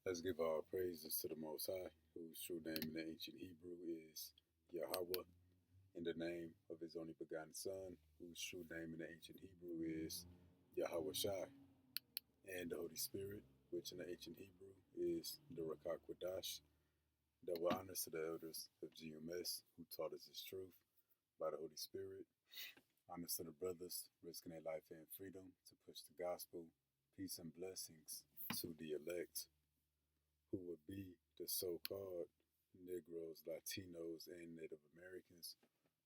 Let's give our praises to the Most High, whose true name in the ancient Hebrew is Yahweh, in the name of his only begotten Son, whose true name in the ancient Hebrew is Yahweh Shai, and the Holy Spirit, which in the ancient Hebrew is the Rakak Wadash. Double honors to the elders of GMS who taught us his truth by the Holy Spirit. Honors to the brothers risking their life and freedom to push the gospel. Peace and blessings to the elect, who would be the so-called Negroes, Latinos, and Native Americans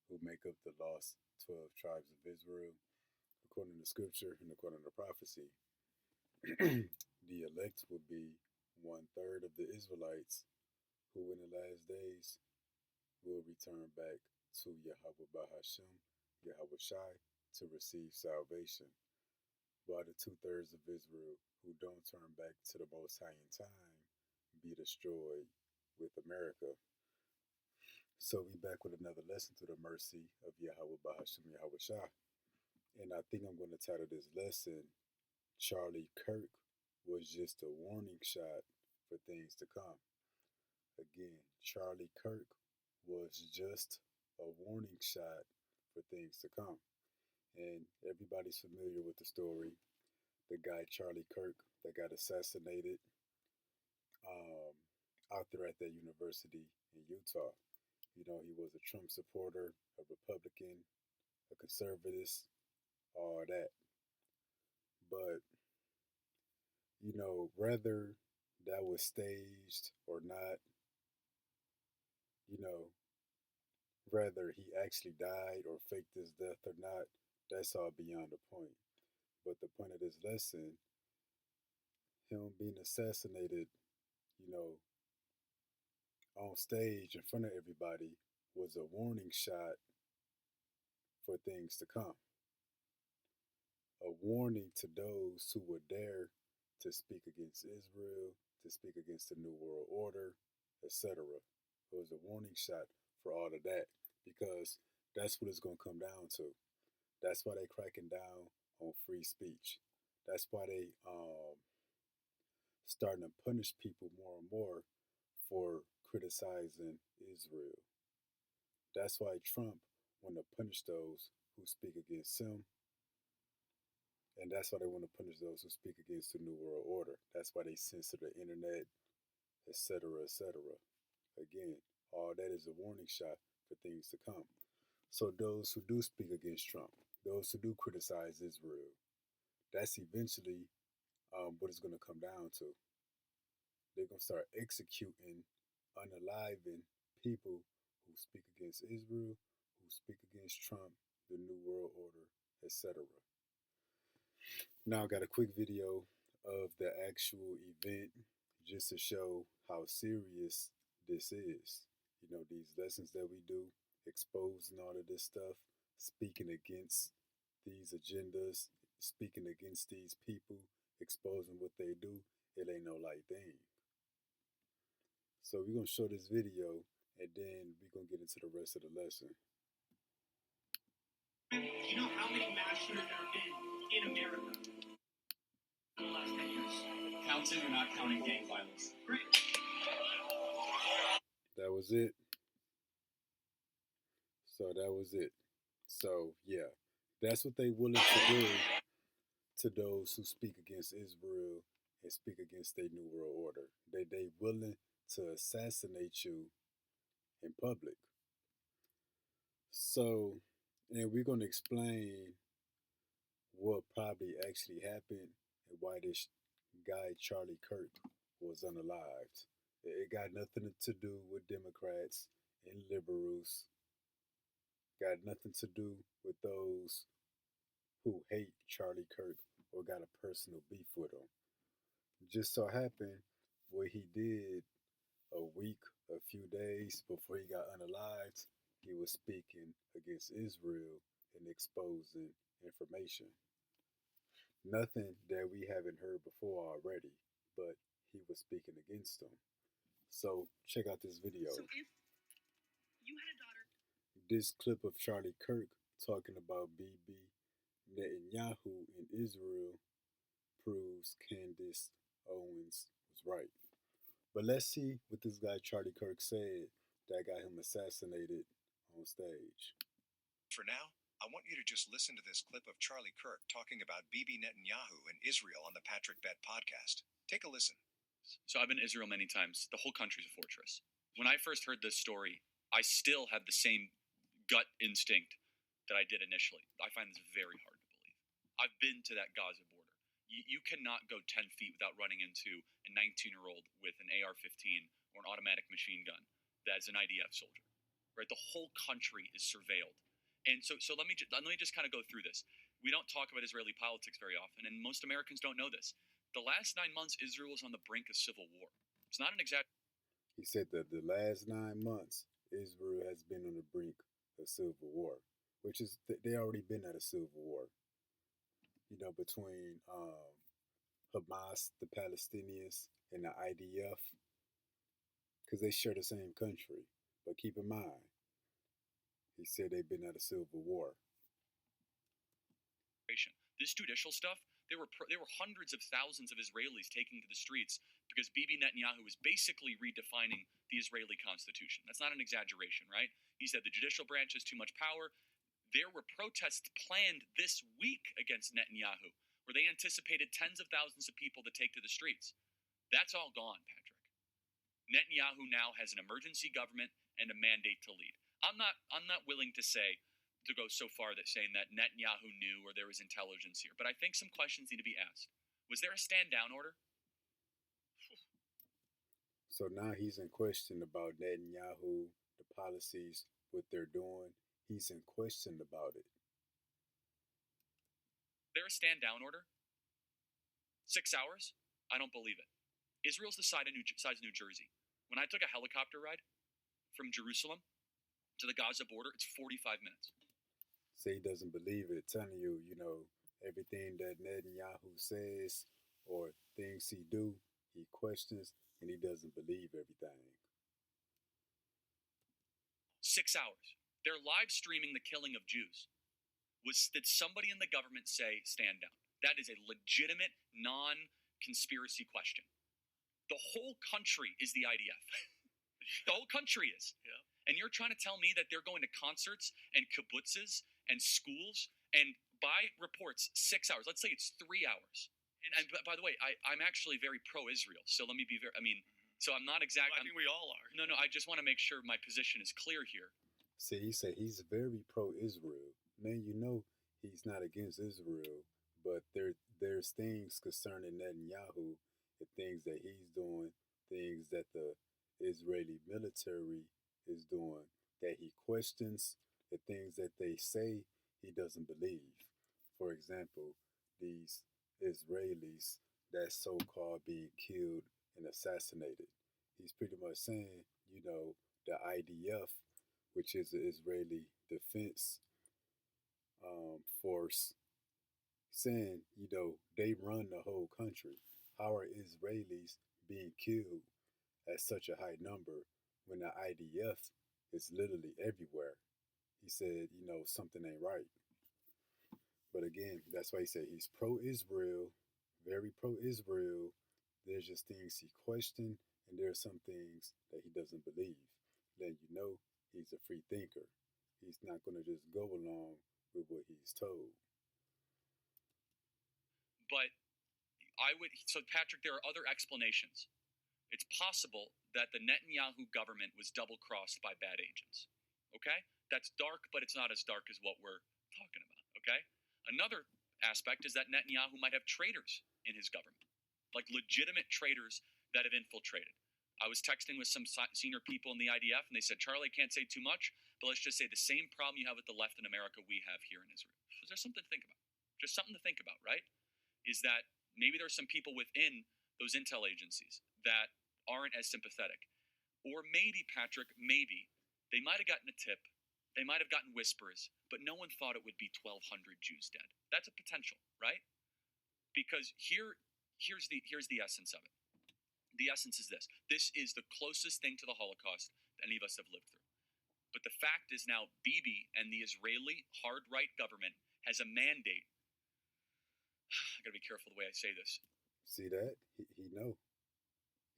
who make up the lost 12 tribes of Israel. According to scripture and according to prophecy, the elect would be 1/3 of the Israelites who in the last days will return back to Yahweh Bahashem, Yahweh Shai, to receive salvation, while the 2/3 of Israel who don't turn back to the Most High in time be destroyed with America. So we back with another lesson through the mercy of Yahweh Bahashem Yahweh Shah. And I think I'm going to title this lesson, Charlie Kirk was just a warning shot for things to come. Again, Charlie Kirk was just a warning shot for things to come. And everybody's familiar with the story. The guy Charlie Kirk that got assassinated um, out there at that university in Utah. You know, he was a Trump supporter, a Republican, a conservative, all that. But, you know, whether that was staged or not, you know, whether he actually died or faked his death or not, that's all beyond the point. But the point of this lesson, him being assassinated, you know, on stage in front of everybody, was a warning shot for things to come. A warning to those who would dare to speak against Israel, to speak against the New World Order, etc. It was a warning shot for all of that because that's what it's going to come down to. That's why they're cracking down on free speech. That's why they starting to punish people more and more for criticizing Israel. That's why Trump want to punish those who speak against him, and that's why they want to punish those who speak against the New World Order. That's why they censor the internet, etc., etc. Again, all that is a warning shot for things to come. So those who do speak against Trump, those who do criticize Israel, that's eventually what it's going to come down to. They're going to start executing, unaliving people who speak against Israel, who speak against Trump, the New World Order, etc. Now I got a quick video of the actual event just to show how serious this is. You know, these lessons that we do, exposing all of this stuff, speaking against these agendas, speaking against these people, exposing what they do, it ain't no light thing. So we're going to show this video and then we're going to get into the rest of the lesson. Do you know how many mass shootings there have been in America in the last 10 years? Counting or not counting gang violence? Great. That was it. So yeah, that's what they willing to do to those who speak against Israel and speak against their New World Order. They willing to assassinate you in public. So, and we're going to explain what probably actually happened and why this guy Charlie Kirk was unalived. It got nothing to do with Democrats and liberals. Got nothing to do with those who hate Charlie Kirk or got a personal beef with him. Just so happened what he did a week, a few days before he got unalived, he was speaking against Israel and exposing information. Nothing that we haven't heard before already, but he was speaking against them. So check out this video. So if you had a daughter, This clip of Charlie Kirk talking about Bibi Netanyahu in Israel proves Candace Owens was right. But let's see what this guy Charlie Kirk said that got him assassinated on stage. For now, I want you to just listen to this clip of Charlie Kirk talking about Bibi Netanyahu and Israel on the Patrick Bet podcast. Take a listen. So I've been to Israel many times. The whole country's a fortress. When I first heard this story, I still have the same gut instinct that I did initially. I find this very hard to believe. I've been to that Gaza border. You cannot go 10 feet without running into a 19-year-old with an AR-15 or an automatic machine gun that's an IDF soldier, right? The whole country is surveilled. And so let me just kind of go through this. We don't talk about Israeli politics very often, and most Americans don't know this. The last 9 months, Israel is on the brink of civil war. It's not an exaggeration. He said that the last 9 months, Israel has been on the brink of civil war, which is they already been at a civil war. Between Hamas, the Palestinians, and the IDF, because they share the same country. But keep in mind, he said they've been at a civil war. This judicial stuff, there were hundreds of thousands of Israelis taking to the streets because Bibi Netanyahu is basically redefining the Israeli constitution. That's not an exaggeration, right? He said the judicial branch has too much power. There were protests planned this week against Netanyahu, where they anticipated tens of thousands of people to take to the streets. That's all gone, Patrick. Netanyahu now has an emergency government and a mandate to lead. I'm not willing to go so far that saying that Netanyahu knew or there was intelligence here, but I think some questions need to be asked. Was there a stand down order? So now he's in question about Netanyahu, the policies, what they're doing. He's in question about it. There a stand down order? 6 hours? I don't believe it. Israel's the size of New Jersey. When I took a helicopter ride from Jerusalem to the Gaza border, it's 45 minutes. Say he doesn't believe it, telling you, everything that Netanyahu says or things he do, he questions and he doesn't believe everything. 6 hours. They're live streaming the killing of Jews. Did somebody in the government say stand down? That is a legitimate, non-conspiracy question. The whole country is the IDF. The whole country is. Yeah. And you're trying to tell me that they're going to concerts and kibbutzes and schools and by reports 6 hours. Let's say it's 3 hours. And by the way, I'm actually very pro-Israel. So let me be so I'm not exactly. Well, I think we all are. No, I just want to make sure my position is clear here. See, he said he's very pro-Israel. Man, he's not against Israel, but there's things concerning Netanyahu, the things that he's doing, things that the Israeli military is doing, that he questions, the things that they say he doesn't believe. For example, these Israelis that's so-called being killed and assassinated. He's pretty much saying, the IDF, which is the Israeli Defense Force, saying, they run the whole country. How are Israelis being killed at such a high number when the IDF is literally everywhere? He said, something ain't right. But again, that's why he said he's pro-Israel, very pro-Israel. There's just things he questioned, and there are some things that he doesn't believe. Then he's a free thinker. He's not going to just go along with what he's told. But so Patrick, there are other explanations. It's possible that the Netanyahu government was double-crossed by bad agents. Okay? That's dark, but it's not as dark as what we're talking about. Okay? Another aspect is that Netanyahu might have traitors in his government, like legitimate traitors that have infiltrated. I was texting with some senior people in the IDF, and they said, Charlie, I can't say too much, but let's just say the same problem you have with the left in America we have here in Israel. So there's something to think about. Just something to think about, right? Is that maybe there's some people within those intel agencies that aren't as sympathetic. Or maybe, Patrick, they might have gotten a tip, they might have gotten whispers, but no one thought it would be 1,200 Jews dead. That's a potential, right? Because here's the essence of it. The essence is this. This is the closest thing to the Holocaust that any of us have lived through. But the fact is now Bibi and the Israeli hard right government has a mandate. I gotta be careful the way I say this. See that? He know.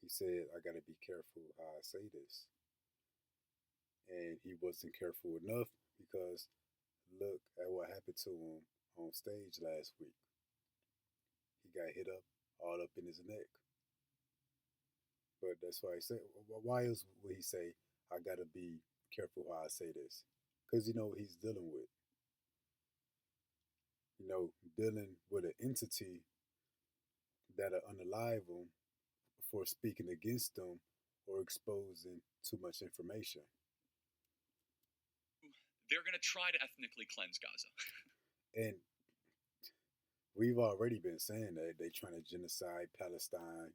he said, I got to be careful how I say this. And he wasn't careful enough because look at what happened to him on stage last week. He got hit up all up in his neck. But that's why I said, why else would he say, I got to be careful how I say this? Because you know what he's dealing with. Dealing with an entity that'll unalive him for speaking against them or exposing too much information. They're going to try to ethnically cleanse Gaza. And we've already been saying that they're trying to genocide Palestine.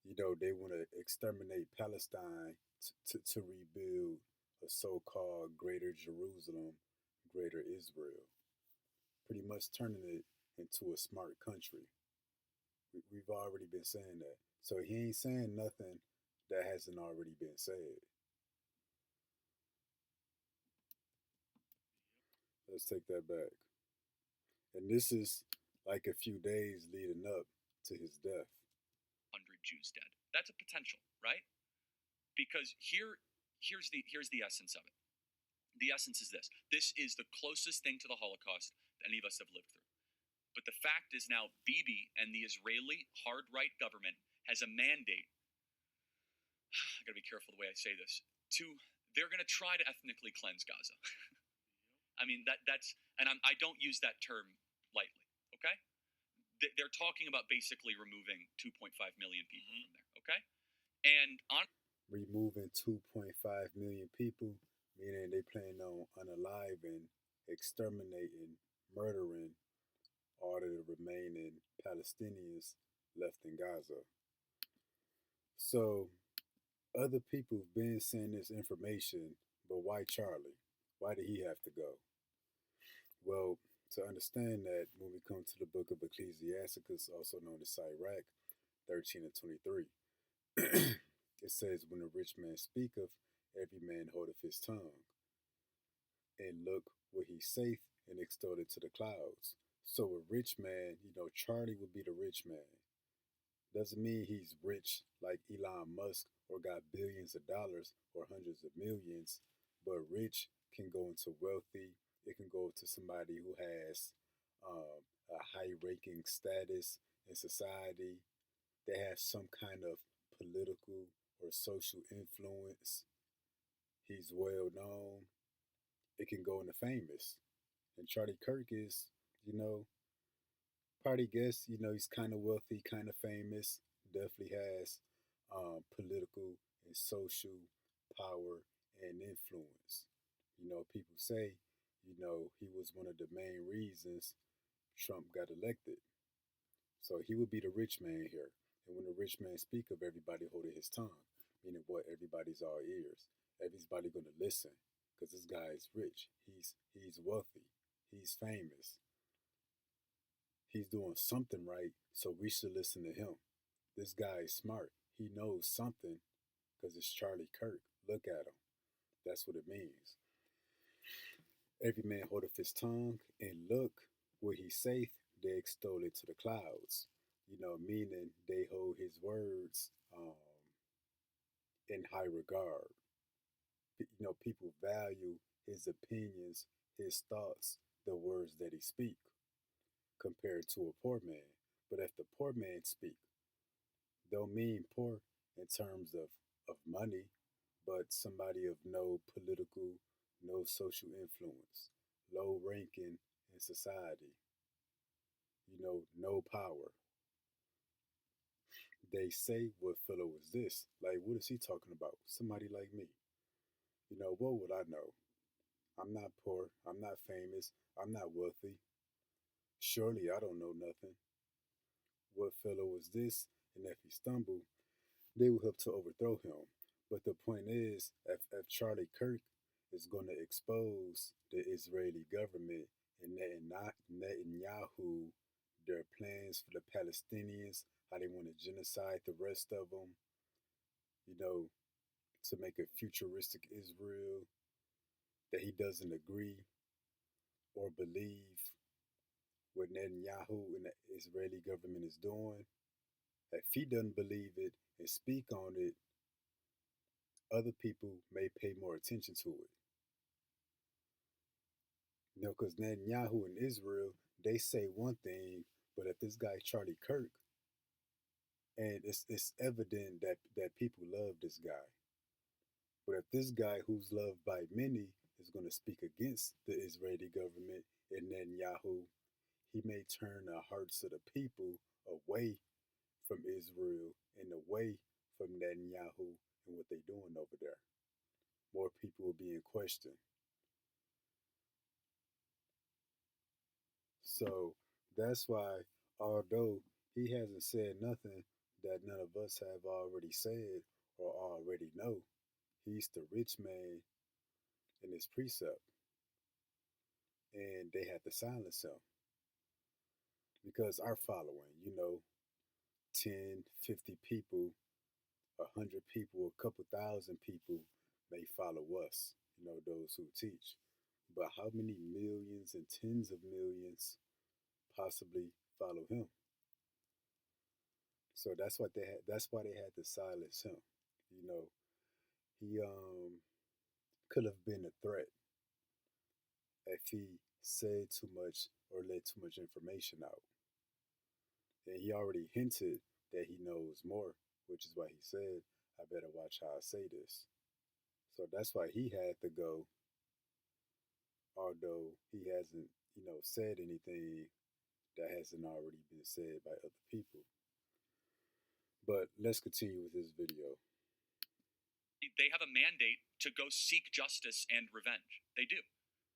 They want to exterminate Palestine to rebuild a so-called Greater Jerusalem, Greater Israel. Pretty much turning it into a smart country. We've already been saying that. So he ain't saying nothing that hasn't already been said. Let's take that back. And this is like a few days leading up to his death. 100 Jews dead. That's a potential, right? Because here's the essence of it. The essence is this. This is the closest thing to the Holocaust that any of us have lived through. But the fact is now Bibi and the Israeli hard right government has a mandate. I gotta be careful the way I say this. They're gonna try to ethnically cleanse Gaza. I mean I don't use that term lightly. Okay, they're talking about basically removing 2.5 million people from there. Okay, and removing 2.5 million people, meaning they plan on unaliving, exterminating, murdering all of the remaining Palestinians left in Gaza. So, other people have been saying this information, but why Charlie? Why did he have to go? Well, to understand that, when we come to the book of Ecclesiasticus, also known as Sirach 13 and 23, it says, when a rich man speaketh, every man holdeth his tongue. And look what he saith, and extol it to the clouds. So a rich man, Charlie would be the rich man. Doesn't mean he's rich like Elon Musk or got billions of dollars or hundreds of millions, but rich can go into wealthy. It can go to somebody who has a high-ranking status in society. They have some kind of political or social influence. He's well known. It can go into famous. And Charlie Kirk is, party guest. He's kind of wealthy, kind of famous. Definitely has political and social power and influence. People say, he was one of the main reasons Trump got elected. So he would be the rich man here. And when the rich man speak of, everybody holding his tongue, meaning what? Everybody's all ears. Everybody gonna listen because this guy is rich. He's wealthy. He's famous. He's doing something right, so we should listen to him. This guy is smart. He knows something because it's Charlie Kirk. Look at him. That's what it means. Every man holdeth his tongue, and look what he saith, they extol it to the clouds. Meaning they hold his words in high regard. People value his opinions, his thoughts, the words that he speak, compared to a poor man. But if the poor man speak, don't mean poor in terms of money, but somebody of no political, no social influence, low ranking in society, no power. They say, what fellow is this? Like, what is he talking about? Somebody like me. What would I know? I'm not poor. I'm not famous. I'm not wealthy. Surely I don't know nothing. What fellow is this? And if he stumble, they will help to overthrow him. But the point is, if Charlie Kirk is going to expose the Israeli government and Netanyahu, their plans for the Palestinians, how they want to genocide the rest of them, to make a futuristic Israel that he doesn't agree or believe what Netanyahu and the Israeli government is doing, If he doesn't believe it and speak on it, other people may pay more attention to it. Because Netanyahu in Israel, they say one thing, but if this guy Charlie Kirk, and it's evident that people love this guy. But if this guy who's loved by many is going to speak against the Israeli government and Netanyahu, he may turn the hearts of the people away from Israel and away from Netanyahu and what they're doing over there. More people will be in question. So that's why, although he hasn't said nothing that none of us have already said or already know, he's the rich man in his precept. And they had to silence him because our following, 10, 50 people, 100 people, a couple thousand people may follow us, those who teach. But how many millions and tens of millions possibly follow him? So that's why they had to silence him. He could have been a threat if he said too much or let too much information out. And he already hinted that he knows more, which is why he said, I better watch how I say this. So that's why he had to go, although he hasn't, said anything that hasn't already been said by other people. But let's continue with this video. They have a mandate to go seek justice and revenge. They do.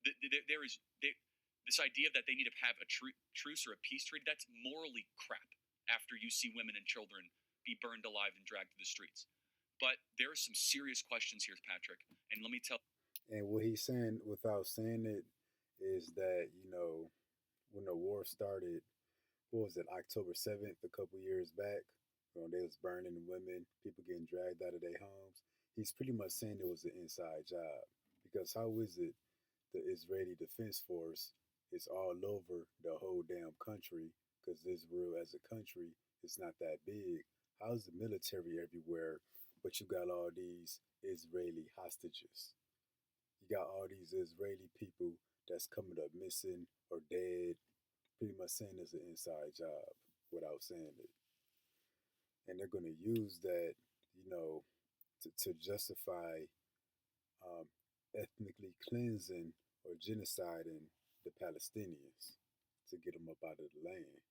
This idea that they need to have a truce or a peace treaty, that's morally crap after you see women and children be burned alive and dragged to the streets. But there are some serious questions here, Patrick. And let me tell. And what he's saying, without saying it, is that, when the war started, what was it, October 7th, a couple years back, when they was burning women, people getting dragged out of their homes, he's pretty much saying it was an inside job. Because how is it the Israeli Defense Force is all over the whole damn country? Because Israel as a country is not that big. How's the military everywhere, but you got all these Israeli hostages? You got all these Israeli people that's coming up missing or dead, pretty much saying it's an inside job without saying it. And they're going to use that, to justify ethnically cleansing or genociding the Palestinians to get them up out of the land.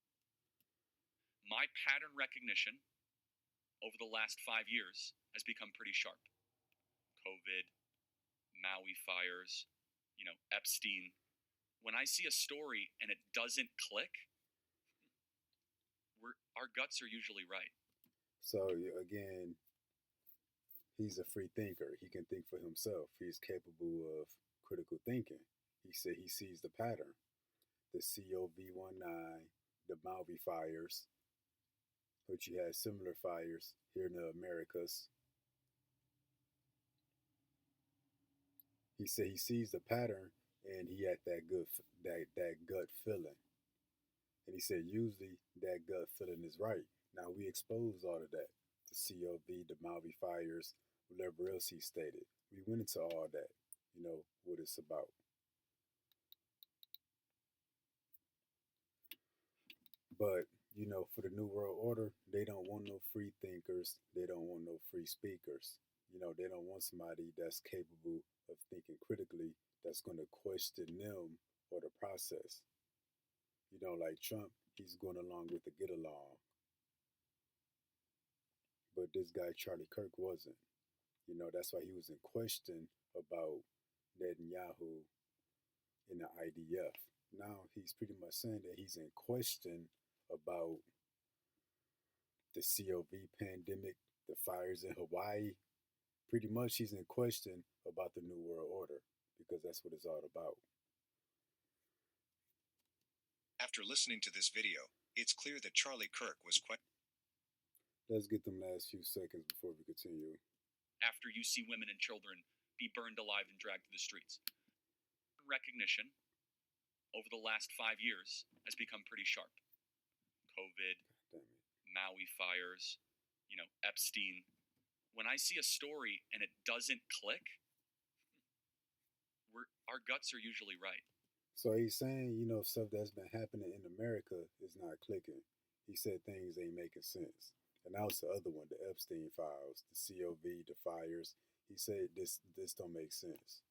My pattern recognition over the last 5 years has become pretty sharp. COVID, Maui fires, Epstein. When I see a story and it doesn't click, our guts are usually right. So again, he's a free thinker. He can think for himself. He's capable of critical thinking. He said he sees the pattern. The COVID-19, the Maui fires, which you had similar fires here in the Americas. He said he sees the pattern and he had that gut feeling. And he said usually that gut feeling is right. Now we exposed all of that. The COVID, the Maui fires, whatever else he stated. We went into all that, what it's about. But, for the New World Order, they don't want no free thinkers. They don't want no free speakers. They don't want somebody that's capable of thinking critically, that's going to question them or the process. Like Trump, he's going along with the get along. But this guy, Charlie Kirk, wasn't. That's why he was in question about Netanyahu in the IDF. Now he's pretty much saying that he's in question about the COVID pandemic, the fires in Hawaii. Pretty much he's in question about the New World Order because that's what it's all about. After listening to this video, it's clear that Charlie Kirk was quite. Let's get them last few seconds before we continue. After you see women and children be burned alive and dragged to the streets. Recognition over the last 5 years has become pretty sharp. COVID, Maui fires, Epstein. When I see a story and it doesn't click, our guts are usually right. So he's saying, stuff that's been happening in America is not clicking. He said things ain't making sense. And that was the other one, the Epstein files, the COV, the fires. He said this don't make sense.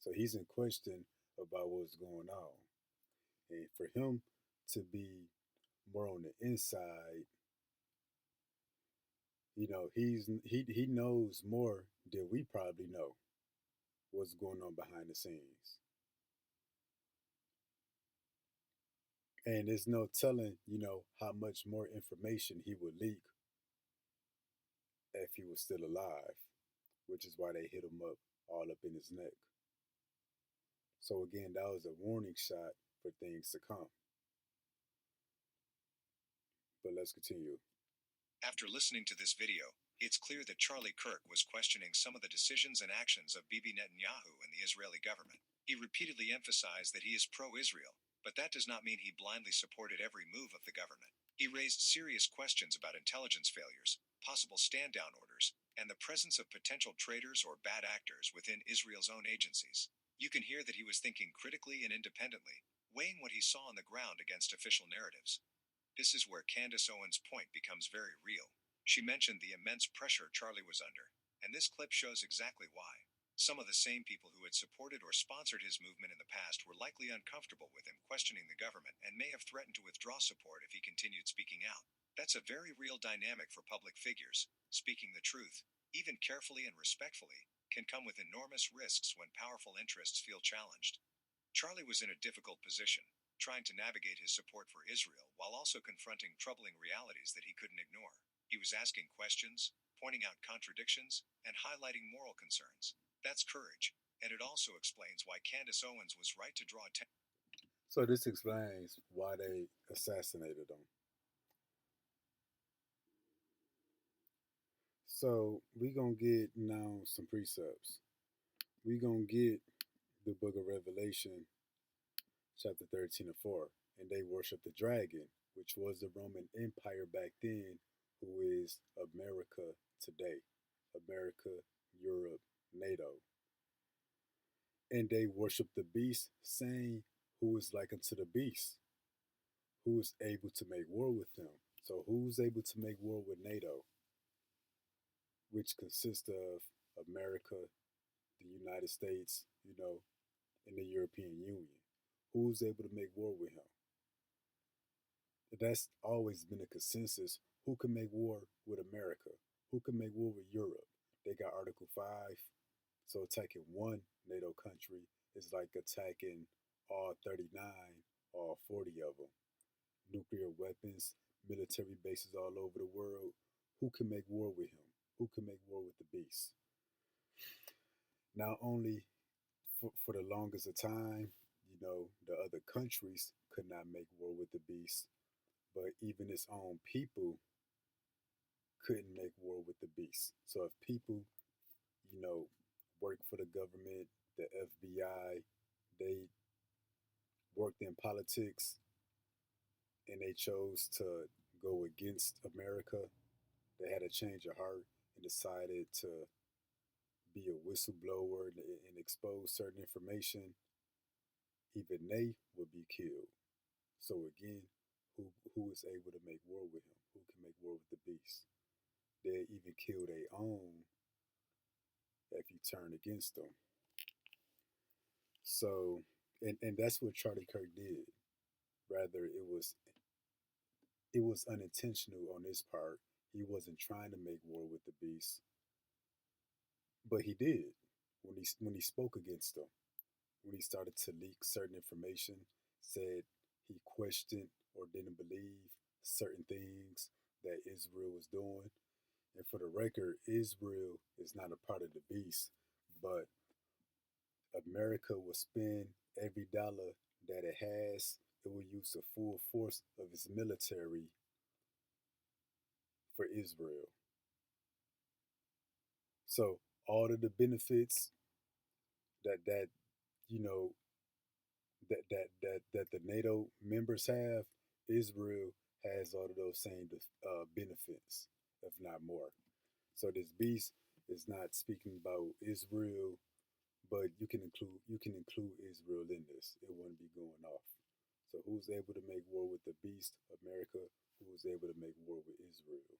So he's in question about what's going on. And for him to be more on the inside, he knows more than we probably know what's going on behind the scenes. And there's no telling, how much more information he would leak if he was still alive, which is why they hit him up all up in his neck. So again, that was a warning shot for things to come. But let's continue. After listening to this video, it's clear that Charlie Kirk was questioning some of the decisions and actions of Bibi Netanyahu and the Israeli government. He repeatedly emphasized that he is pro-Israel, but that does not mean he blindly supported every move of the government. He raised serious questions about intelligence failures, possible stand-down orders, and the presence of potential traitors or bad actors within Israel's own agencies. You can hear that he was thinking critically and independently, weighing what he saw on the ground against official narratives. This is where Candace Owens' point becomes very real. She mentioned the immense pressure Charlie was under, and this clip shows exactly why. Some of the same people who had supported or sponsored his movement in the past were likely uncomfortable with him questioning the government and may have threatened to withdraw support if he continued speaking out. That's a very real dynamic for public figures. Speaking the truth, even carefully and respectfully, can come with enormous risks when powerful interests feel challenged. Charlie was in a difficult position, trying to navigate his support for Israel while also confronting troubling realities that he couldn't ignore. He was asking questions, pointing out contradictions, and highlighting moral concerns. That's courage, and it also explains why Candace Owens was right to draw attention. So this explains why they assassinated him. So we gonna get now some precepts. We gonna get the book of Revelation, chapter 13 and 4. And they worship the dragon, which was the Roman Empire back then, who is America today. America, Europe, NATO. And they worship the beast, saying, who is like unto the beast, who is able to make war with them. So who's able to make war with NATO, which consists of America, the United States, and the European Union? Who's able to make war with him? That's always been a consensus. Who can make war with America? Who can make war with Europe? They got Article 5. So attacking one NATO country is like attacking all 39, all 40 of them. Nuclear weapons, military bases all over the world. Who can make war with him? Who can make war with the beast? Not only for the longest of time, the other countries could not make war with the beast, but even its own people couldn't make war with the beast. So if people, work for the government, the FBI, they worked in politics and they chose to go against America, they had a change of heart and decided to be a whistleblower and expose certain information, even they would be killed. So again, who is able to make war with him? Who can make war with the beast? They even kill their own if you turn against them. So, and that's what Charlie Kirk did. Rather, it was unintentional on his part. He wasn't trying to make war with the beast, but he did when he spoke against them. When he started to leak certain information, said he questioned or didn't believe certain things that Israel was doing. And for the record, Israel is not a part of the beast, but America will spend every dollar that it has. It will use the full force of its military for Israel. So all of the benefits that you know that the NATO members have, Israel has all of those same benefits, if not more. So this beast is not speaking about Israel, but you can include Israel in this. It wouldn't be going off. So who's able to make war with the beast? America. Who's able to make war with Israel?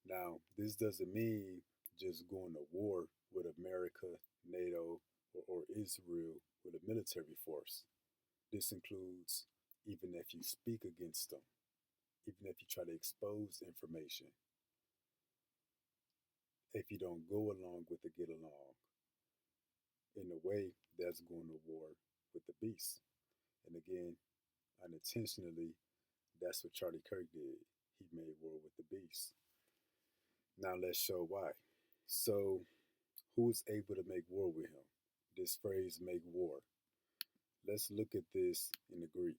Now, this doesn't mean just going to war with America, NATO, or Israel with a military force. This includes even if you speak against them, even if you try to expose information, if you don't go along with the get along. In a way, that's going to war with the beast. And again, unintentionally, that's what Charlie Kirk did. He made war with the beast. Now let's show why. So, who is able to make war with him? This phrase, make war. Let's look at this in the Greek.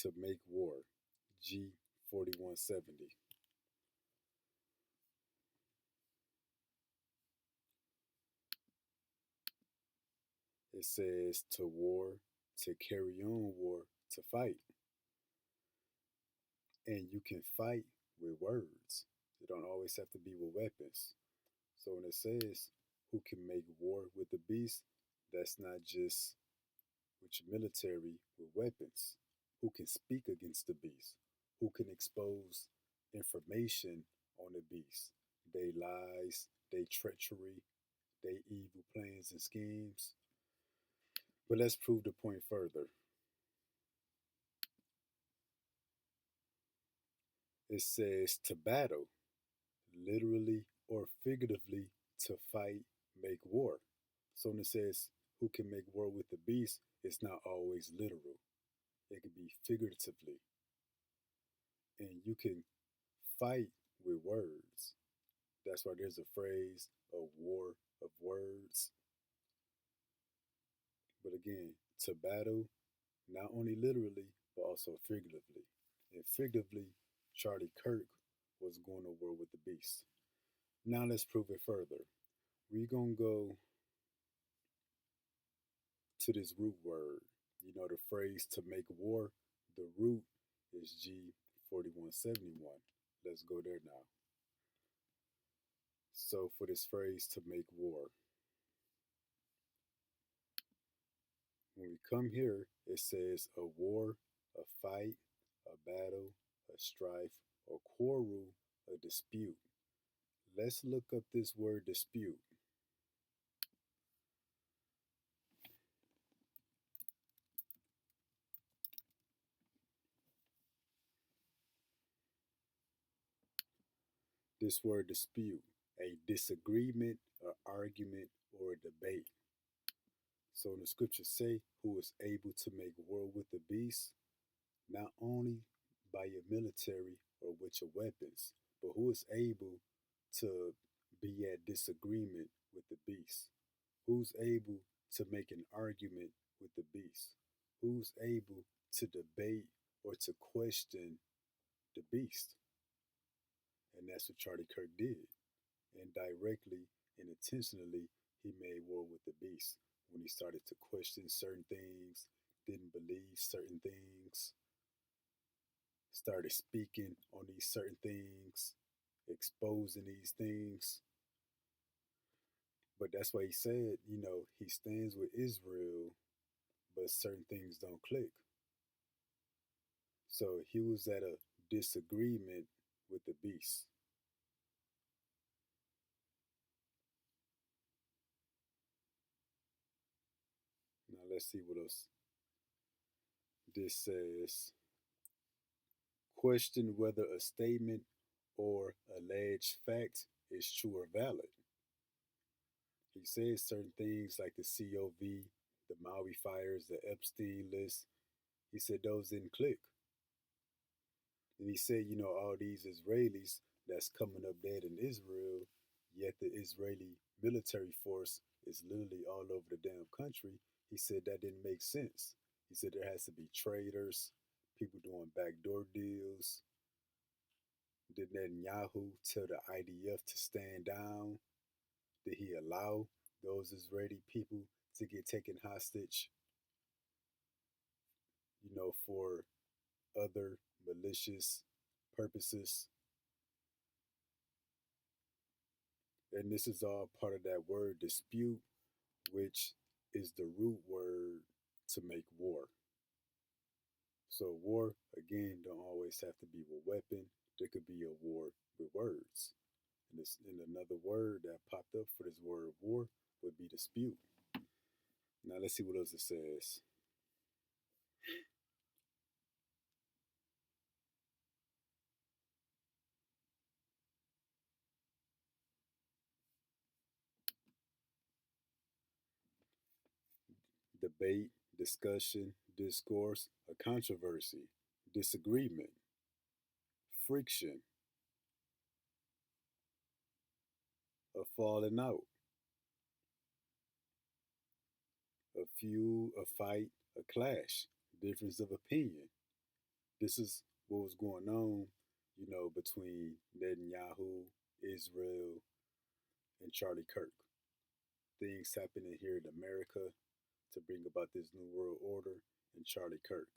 To make war, G4170. It says to war, to carry on war, to fight. And you can fight with words. It don't always have to be with weapons. So when it says who can make war with the beast, that's not just with your military with weapons. Who can speak against the beast? Who can expose information on the beast? They lies, they treachery, they evil plans and schemes. But let's prove the point further. It says to battle, literally or figuratively, to fight, make war. So when it says who can make war with the beast, it's not always literal. It can be figuratively. And you can fight with words. That's why there's a phrase, a war of words. But again, to battle, not only literally, but also figuratively. And figuratively, Charlie Kirk was going to war with the beast. Now let's prove it further. We're going to go to this root word. You know, the phrase to make war, the root is G4171. Let's go there now. So for this phrase to make war, when we come here, it says a war, a fight, a battle, a strife, a quarrel, a dispute. Let's look up this word dispute. This word dispute, a disagreement, an argument, or a debate. So when the scriptures say who is able to make war with the beast, not only by your military or with your weapons, but who is able to be at disagreement with the beast? Who's able to make an argument with the beast? Who's able to debate or to question the beast? And that's what Charlie Kirk did. And directly and intentionally, he made war with the beast when he started to question certain things, didn't believe certain things, started speaking on these certain things, exposing these things. But that's why he said, he stands with Israel, but certain things don't click. So he was at a disagreement with the beast. Now let's see what else this says. Question whether a statement or alleged fact is true or valid. He says certain things like the COV, the Maui fires, the Epstein list. He said those didn't click. And he said, all these Israelis that's coming up dead in Israel, yet the Israeli military force is literally all over the damn country. He said that didn't make sense. He said there has to be traitors, people doing backdoor deals. Did Netanyahu tell the IDF to stand down Did he allow those Israeli people to get taken hostage, for other malicious purposes? And this is all part of that word dispute, which is the root word to make war. So war, again, don't always have to be with weapon. There could be a war with words. And another word that popped up for this word war would be dispute. Now let's see what else it says. Debate, discussion, discourse, a controversy, disagreement, friction, a falling out, a feud, a fight, a clash, difference of opinion. This is what was going on, between Netanyahu, Israel, and Charlie Kirk. Things happening here in America to bring about this new world order and Charlie Kirk.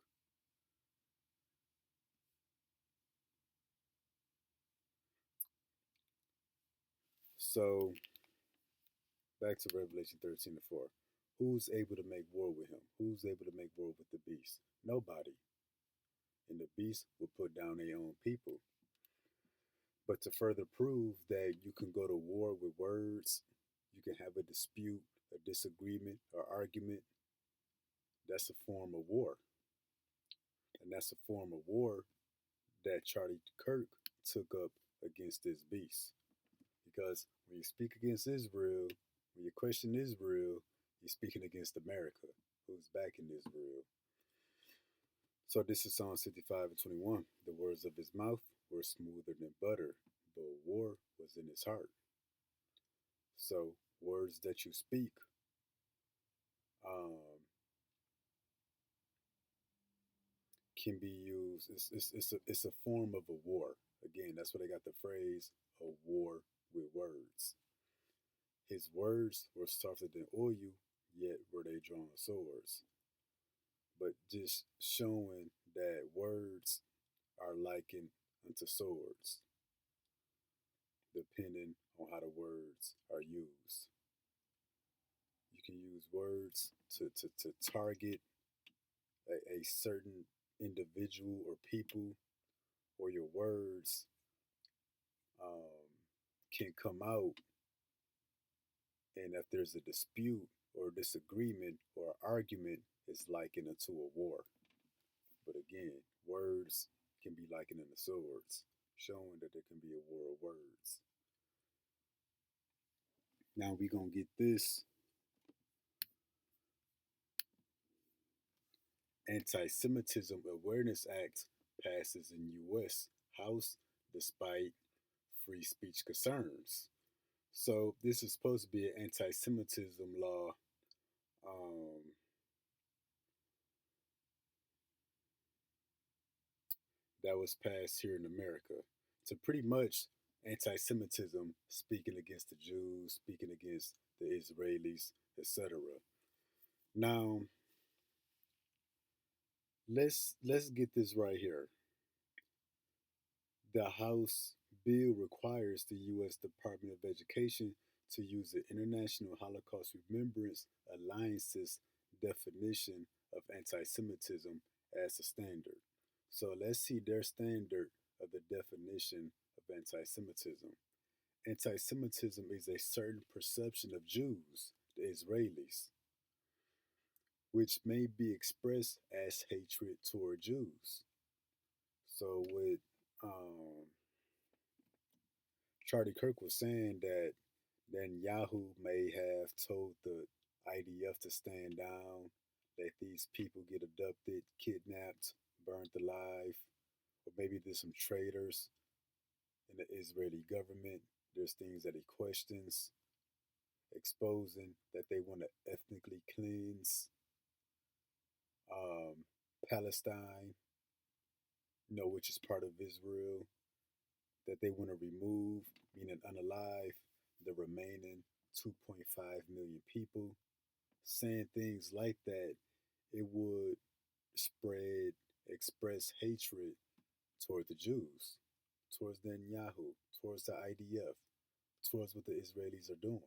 So back to Revelation 13:4. Who's able to make war with him? Who's able to make war with the beast? Nobody. And the beast will put down their own people. But to further prove that you can go to war with words, you can have a dispute, a disagreement, or argument, that's a form of war. And that's a form of war that Charlie Kirk took up against this beast. Because when you speak against Israel, when you question Israel, you're speaking against America, who's backing Israel. So this is Psalm 55:21. The words of his mouth were smoother than butter, but war was in his heart. So words that you speak, um, can be used. It's a form of a war. Again, that's where they got the phrase "a war with words." His words were softer than oil, yet were they drawn swords. But just showing that words are likened unto swords, depending on how the words are used. You can use words to target a certain individual or people, or your words um, can come out, and if there's a dispute or disagreement or argument, it's likened unto a war. But again, words can be likened unto swords, showing that there can be a war of words. Now we're going to get this Anti-Semitism Awareness Act passes in U.S. House despite free speech concerns. So this is supposed to be an anti-Semitism law um, that was passed here in America. So pretty much anti-Semitism, speaking against the Jews, speaking against the Israelis, etc. Now let's get this right here. The House bill requires the U.S. Department of Education to use the International Holocaust Remembrance Alliance's definition of anti Semitism as a standard. So let's see their standard of the definition of anti Semitism. Anti Semitism is a certain perception of Jews, the Israelis, which may be expressed as hatred toward Jews. So, with Charlie Kirk was saying that Netanyahu may have told the IDF to stand down, let these people get abducted, kidnapped, burned alive, or maybe there's some traitors in the Israeli government. There's things that he questions, exposing that they want to ethnically cleanse um, Palestine, which is part of Israel, that they want to remove, meaning unalive, the remaining 2.5 million people, saying things like that, it would spread, express hatred toward the Jews, towards Netanyahu, towards the IDF, towards what the Israelis are doing.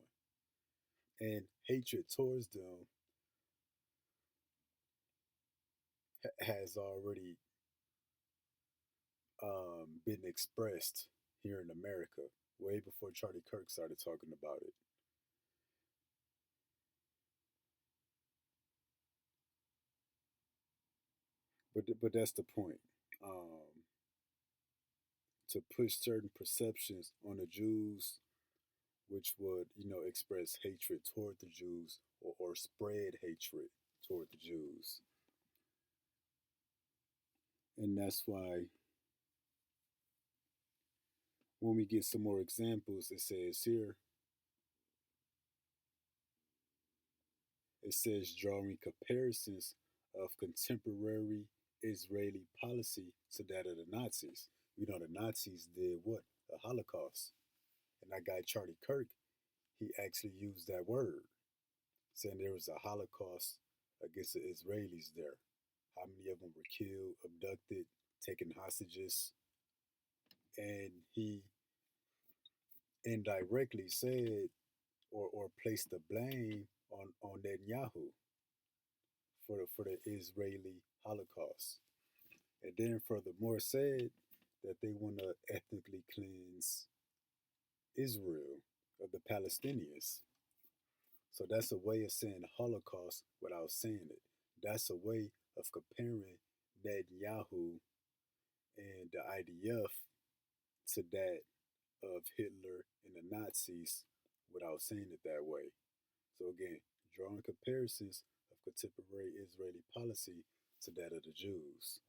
And hatred towards them has already been expressed here in America way before Charlie Kirk started talking about it. But that's the point. Um, to push certain perceptions on the Jews, which would express hatred toward the Jews or spread hatred toward the Jews, and that's why when we get some more examples, it says drawing comparisons of contemporary Israeli policy to that of the Nazis. The Nazis did what? The Holocaust. And that guy Charlie Kirk, he actually used that word, saying there was a Holocaust against the Israelis there. How many of them were killed, abducted, taken hostages, and he indirectly said or placed the blame on Netanyahu for the Israeli Holocaust. And then furthermore said that they want to ethnically cleanse Israel of the Palestinians. So that's a way of saying Holocaust without saying it. That's a way of comparing Netanyahu and the IDF to that of Hitler and the Nazis without saying it that way. So again, drawing comparisons of contemporary Israeli policy to that of the Jews.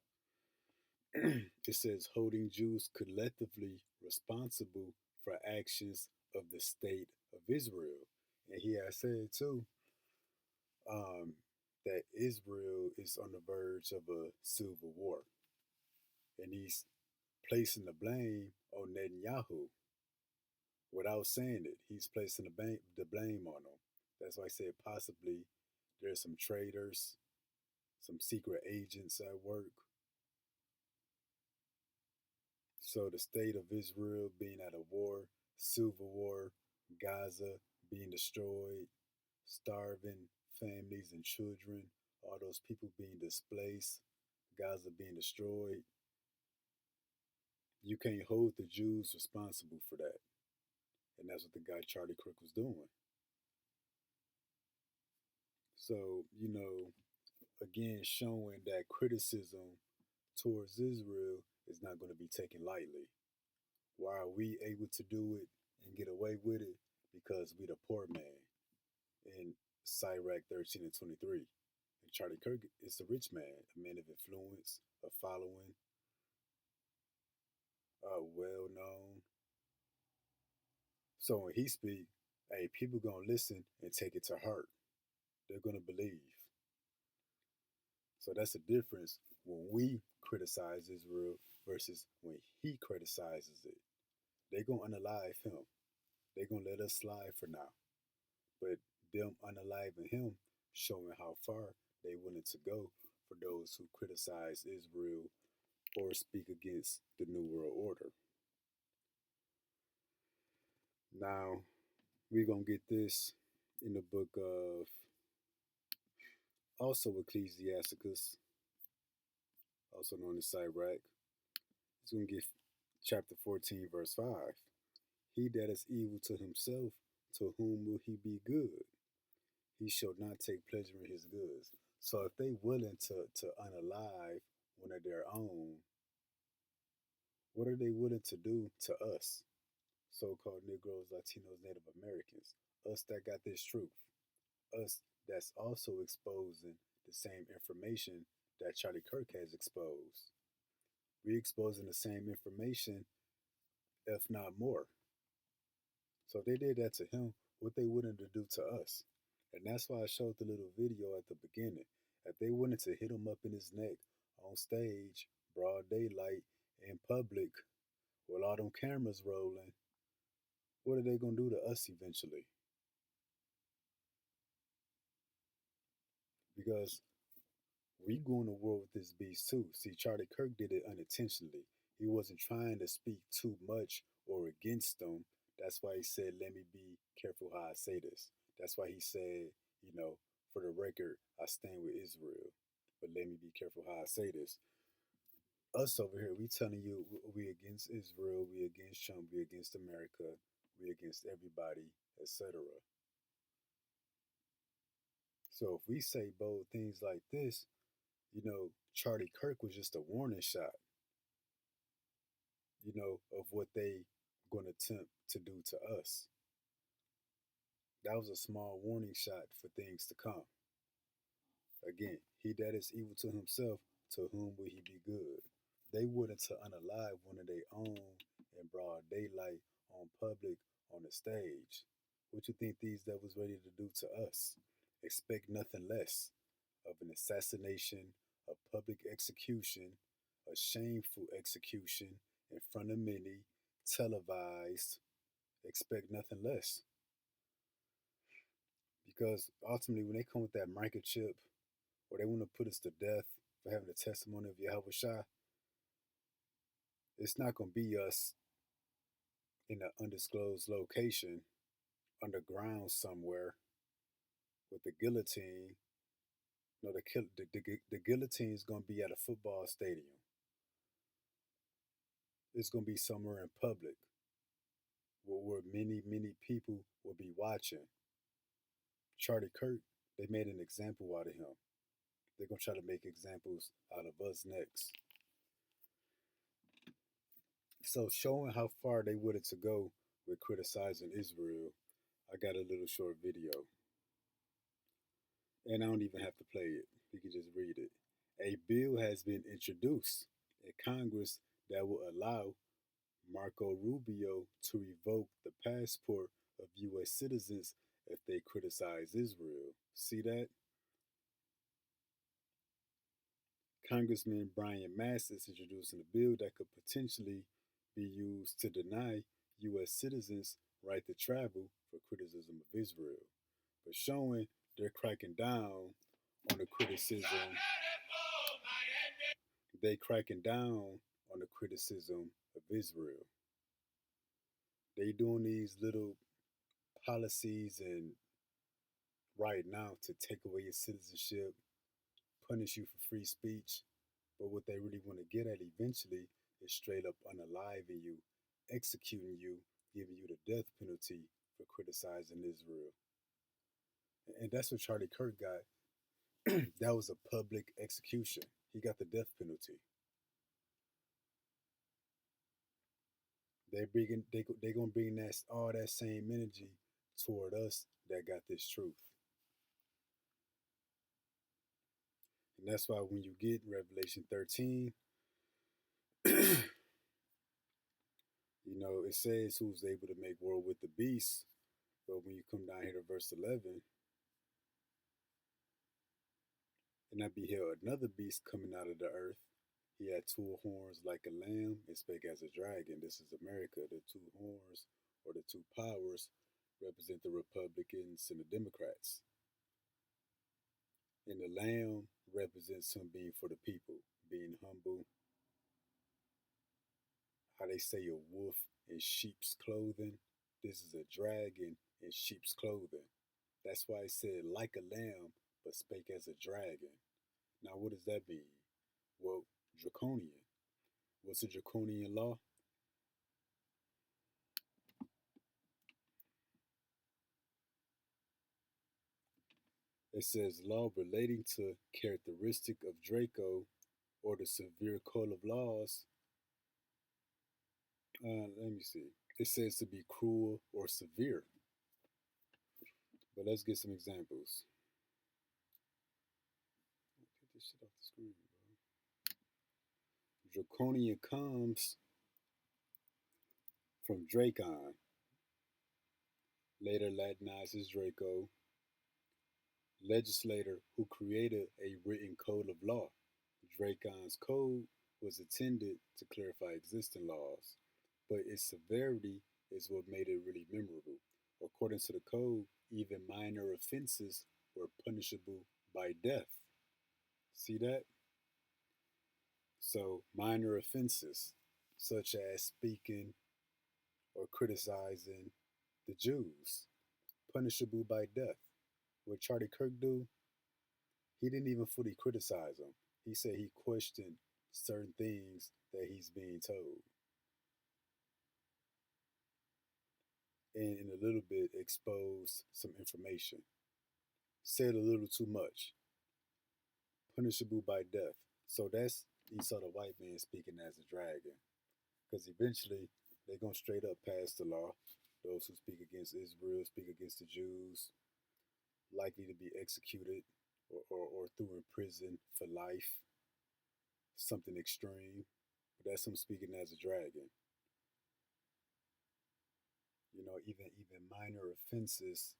It says holding Jews collectively responsible for actions of the state of Israel. And he has said too um, that Israel is on the verge of a civil war. And he's placing the blame on Netanyahu without saying it. He's placing the blame on him. That's why I said possibly there's some traitors, some secret agents at work. So the state of Israel being at a war, civil war, Gaza being destroyed, starving families and children, all those people being displaced, Gaza being destroyed. You can't hold the Jews responsible for that. And that's what the guy Charlie Kirk was doing. So, again, showing that criticism towards Israel is not going to be taken lightly. Why are we able to do it and get away with it? Because we the poor man in Sirach 13 and 23. And Charlie Kirk is the rich man, a man of influence, a following, well known. So when he speak, hey, people gonna listen and take it to heart. They're gonna believe. So that's the difference when we criticize Israel versus when he criticizes it. They're gonna unalive him. They're gonna let us slide for now. But them unaliving him, showing how far they willing to go for those who criticize Israel or speak against the New World Order. Now, we're going to get this in the book of also Ecclesiasticus, also known as Sirach. It's going to get chapter 14, verse 5. He that is evil to himself, to whom will he be good? He shall not take pleasure in his goods. So if they willing to unalive one of their own, what are they willing to do to us, so-called Negroes, Latinos, Native Americans? Us that got this truth. Us that's also exposing the same information that Charlie Kirk has exposed. We exposing the same information, if not more. So if they did that to him, what they willing to do to us? And that's why I showed the little video at the beginning. If they wanted to hit him up in his neck on stage, broad daylight, in public, with all them cameras rolling, what are they gonna do to us eventually? because we going to war with this beast too. See, Charlie Kirk did it unintentionally. He wasn't trying to speak too much or against them. That's why he said, "Let me be careful how I say this." That's why he said, for the record, I stand with Israel, but let me be careful how I say this. Us over here, we telling you we against Israel, we against Trump, we against America, we against everybody, etc. So if we say bold things like this, Charlie Kirk was just a warning shot, of what they going to attempt to do to us. That was a small warning shot for things to come. Again, he that is evil to himself, to whom will he be good? They wanted to unalive one of their own in broad daylight, on public, on the stage. What you think these devils ready to do to us? Expect nothing less of an assassination, a public execution, a shameful execution in front of many, televised. Expect nothing less. Because ultimately, when they come with that microchip, or they want to put us to death for having the testimony of Yahweh Shai, it's not going to be us in an undisclosed location, underground somewhere, with the guillotine. No, the guillotine is going to be at a football stadium. It's going to be somewhere in public where many, many people will be watching. Charlie Kirk, they made an example out of him. They're going to try to make examples out of us next. So, showing how far they wanted to go with criticizing Israel, I got a little short video. And I don't even have to play it. You can just read it. A bill has been introduced in Congress that will allow Marco Rubio to revoke the passport of U.S. citizens if they criticize Israel. See that? Congressman Brian Mast is introducing a bill that could potentially be used to deny U.S. citizens right to travel for criticism of Israel, but showing they're cracking down on the criticism. They cracking down on the criticism of Israel. They doing these little policies and right now to take away your citizenship, punish you for free speech. But what they really want to get at eventually is straight up unaliving you, executing you, giving you the death penalty for criticizing Israel. And that's what Charlie Kirk got. That was a public execution. He got the death penalty. They gonna bring all that same energy toward us that got this truth. And that's why when you get Revelation 13, it says who's able to make war with the beast. But when you come down here to verse 11, and I beheld another beast coming out of the earth. He had two horns like a lamb and spake as a dragon. This is America. The two horns, or the two powers, represent the Republicans and the Democrats. And the lamb represents him being for the people, being humble. How they say a wolf in sheep's clothing. This is a dragon in sheep's clothing. That's why it said like a lamb, but spake as a dragon. Now, what does that mean? Well, draconian. What's a draconian law? It says law relating to characteristic of Draco or the severe code of laws. Let me see. It says to be cruel or severe. But let's get some examples. Get this shit off the screen, bro. Draconian comes from Dracon. Later Latinized as Draco. Legislator who created a written code of law. Dracon's code was intended to clarify existing laws, but its severity is what made it really memorable. According to the code, even minor offenses were punishable by death. See that? So, minor offenses, such as speaking or criticizing the Jews, punishable by death. What Charlie Kirk do? He didn't even fully criticize them. He said he questioned certain things that he's being told, and in a little bit exposed some information. Said a little too much. Punishable by death. So that's Esau the white man speaking as a dragon. Because eventually they're going to straight up pass the law. Those who speak against Israel, speak against the Jews, likely to be executed or threw in prison for life. Something extreme. But that's him speaking as a dragon. You know, even minor offenses,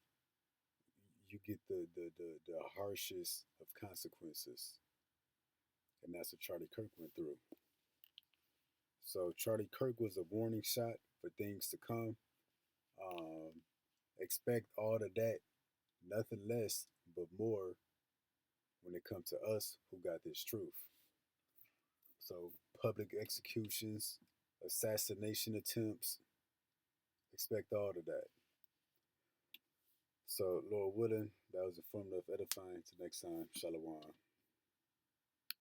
you get the harshest of consequences. And that's what Charlie Kirk went through. So Charlie Kirk was a warning shot for things to come. Expect all of that, nothing less but more when it comes to us who got this truth. So public executions, assassination attempts, expect all of that. So Lord willing, that was informative, edifying. Till next time, Shalom.